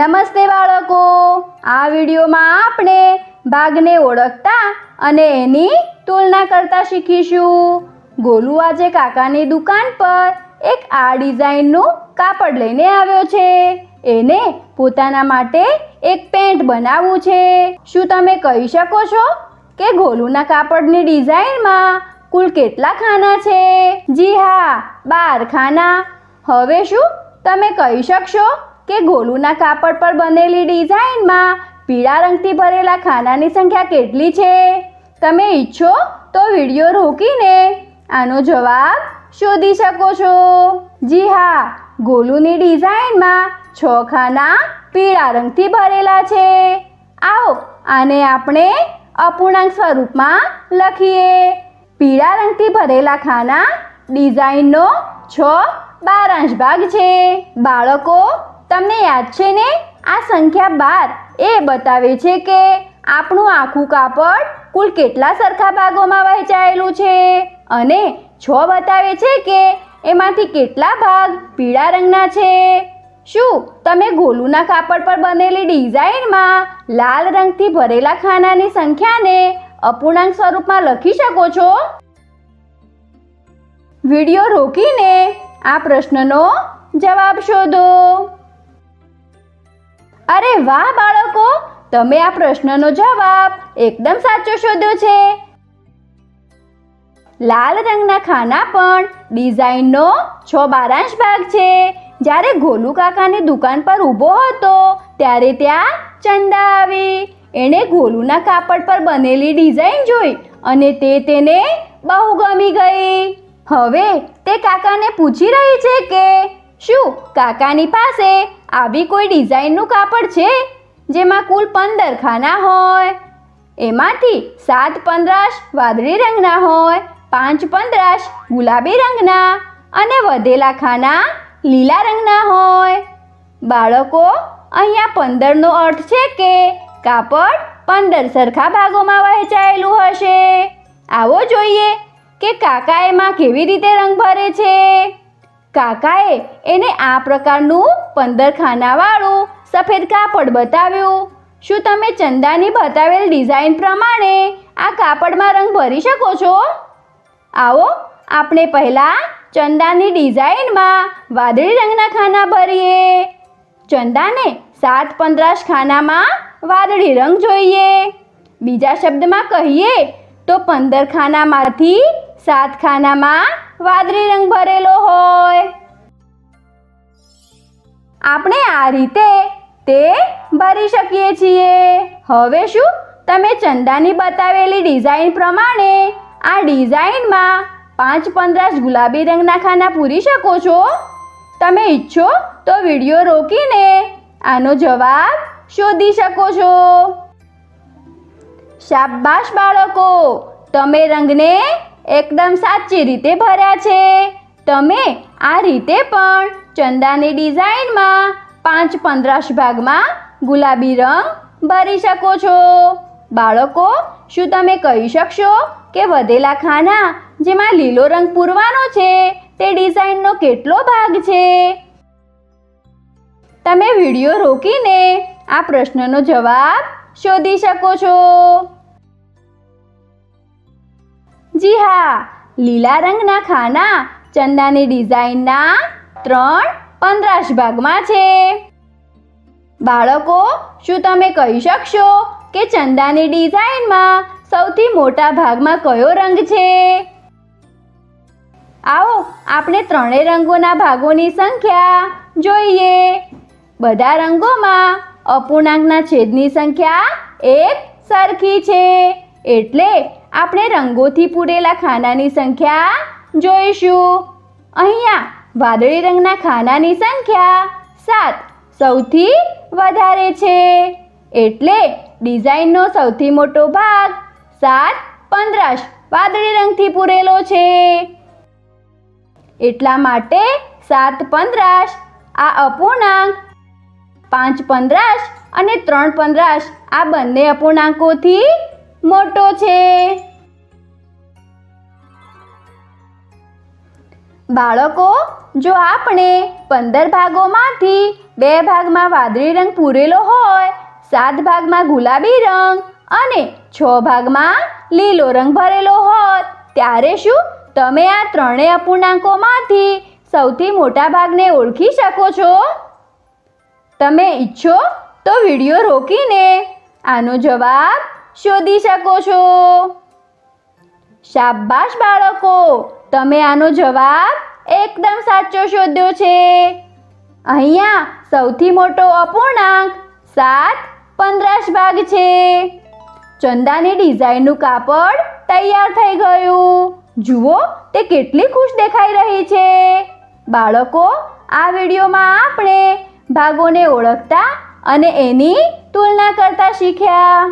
નમસ્તે બાળકો, આ વિડીયોમાં આપણે ભાગને ઓળખતા અને એની તુલના કરતા શીખીશું। ગોલુ આજે કાકાની દુકાન પર એક આ ડિઝાઇનનું કાપડ લઈને આવ્યો છે। એને પોતાના માટે એક પેન્ટ બનાવવું છે। શું તમે કહી શકો છો કે ગોલુના કાપડની ડિઝાઇનમાં કુલ કેટલા ખાના છે? જી હા, 12 ખાના। હવે શું તમે કહી શકશો કે ગોલુના કાપડ પર બનેલી ડિઝાઇનમાં પીળા રંગથી ભરેલા ખાનાની સંખ્યા કેટલી છે? તમે ઈચ્છો તો વિડીયો રોકીને આનો જવાબ શોધી શકો છો। જી હા, ગોલુની ડિઝાઇનમાં 6 ખાના પીળા રંગથી ભરેલા છે। આવો આને આપણે અપૂર્ણાંક સ્વરૂપમાં લખીએ। પીળા રંગથી ભરેલા ખાના ડિઝાઇનનો 6/12 ભાગ છે। બાળકો, તમને યાદ છે ને, આ સંખ્યા 12 એ બતાવે છે કે આપણું આખું કાપડ કુલ કેટલા સરખા ભાગોમાં વહેંચાયેલું છે અને 6 બતાવે છે કે એમાંથી કેટલા ભાગ પીળા રંગના છે। શું તમે ગોલુના કાપડ પર બનેલી ડિઝાઇનમાં લાલ રંગથી ભરેલા ખાનાની સંખ્યાને અપૂર્ણાંક સ્વરૂપમાં લખી શકો છો? વિડીયો રોકીને આ પ્રશ્નનો જવાબ શોધો। અરે વાહ બાળકો, તમે આ પ્રશ્નનો જવાબ એકદમ સાચો શોધ્યો છે। લાલ રંગના ખાના પણ ડિઝાઇનનો 6/12 ભાગ છે। જ્યારે ગોલુ કાકાની દુકાન પર ઊભો હતો ત્યારે ત્યાં ચંદા આવી। એણે ગોલુના કાપડ પર બનેલી ડિઝાઇન જોઈ અને તેને બહુ ગમી ગઈ। હવે તે કાકાને પૂછી રહી છે કે શું કાકાની પાસે આવી કોઈ ડિઝાઇનનું કાપડ છે જેમાં કુલ 15 ખાના હોય? એમાંથી 7/15 વાદળી રંગના હોય, 5/15 ગુલાબી રંગના અને વધેલા ખાના લીલા રંગના હોય। બાળકો, અહીંયા 15નો અર્થ છે કે કાપડ 15 સરખા ભાગોમાં વહેંચાયેલું હશે। આવો જોઈએ કે કાકા એમાં કેવી રીતે રંગ ભરે છે। કાકાએ એને આ પ્રકારનું 15 ખાનાવાળું સફેદ કાપડ બતાવ્યું। શું તમે ચંદાની બતાવેલ ડિઝાઇન પ્રમાણે આ કાપડમાં રંગ ભરી શકો છો? આવો આપણે પહેલાં ચંદાની ડિઝાઇનમાં વાદળી રંગના ખાના ભરીએ। ચંદાને 7/15 ખાનામાં વાદળી રંગ જોઈએ। બીજા શબ્દમાં કહીએ તો 15 ખાનામાંથી 7 ખાનામાં વાદળી રંગ ભરેલો હોય। આપણે આ રીતે તે ભરી શકીએ છીએ। હવે શું તમે ચંદાની બતાવેલી ડિઝાઇન પ્રમાણે આ ડિઝાઇનમાં 5/15 ગુલાબી રંગના ખાના પૂરી શકો છો? તમે ઈચ્છો તો વિડીયો રોકીને આનો જવાબ શોધી શકો છો। શાબાશ બાળકો, તમે રંગને એકદમ સાચી રીતે ભર્યા છે। તમે આ રીતે પણ ચંદાની ડિઝાઇનમાં 5/15 ભાગમાં ગુલાબી રંગ ભરી શકો છો। બાળકો, શું તમે કહી શકશો કે વધેલા ખાના જેમાં લીલો રંગ પૂરવાનો છે તે ડિઝાઇનનો કેટલો ભાગ છે? તમે વિડીયો રોકીને આ પ્રશ્નનો જવાબ શોધી શકો છો। જી હા, લીલા રંગના ખાના ચંદાની ડિઝાઇનના 3/15 ભાગમાં છે। બાળકો, શું તમે કહી શકશો કે ચંદાની ડિઝાઇનમાં સૌથી મોટા ભાગમાં કયો રંગ છે? આવો આપણે ત્રણેય રંગોના ભાગોની સંખ્યા જોઈએ। બધા રંગોમાં અપૂર્ણાંકના છેદની સંખ્યા એક સરખી છે, એટલે આપણે રંગોથી પૂરેલા ખાનાની સંખ્યા જોઈશું। અહીંયા વાદળી રંગના ખાનાની સંખ્યા 7 સૌથી વધારે છે, એટલે ડિઝાઇનનો સૌથી મોટો ભાગ 7/15 વાદળી રંગથી પૂરેલો છે। એટલા માટે 7/15 આ અપૂર્ણાંક 5/15 અને 3/15 આ બંને અપૂર્ણાંકોથી મોટો છે। બાળકો, જો આપણે 15 ભાગોમાંથી 2 ભાગમાં વાદળી રંગ પૂરેલો હોય, 7 ભાગમાં ગુલાબી રંગ અને 6 ભાગમાં લીલો રંગ ભરેલો હોત, ત્યારે શું તમે આ ત્રણેય અપૂર્ણાંકોમાંથી સૌથી મોટા ભાગને ઓળખી શકો છો? તમે ઈચ્છો તો વિડીયો રોકીને આનો જવાબ શોધી શકો છો. શાબાશ બાળકો, તમે આનો જવાબ એકદમ સાચો શોધ્યો છે. અહીંયા સૌથી મોટો અપૂર્ણાંક 7/15 ભાગ છે. ચંદાની ડિઝાઇનનું કાપડ તૈયાર થઈ ગયું. જુઓ તે કેટલી ખુશ દેખાઈ રહી છે. બાળકો, આ વિડીયોમાં આપણે ભાગોને ઓળખતા અને એની તુલના કરતા શીખ્યા.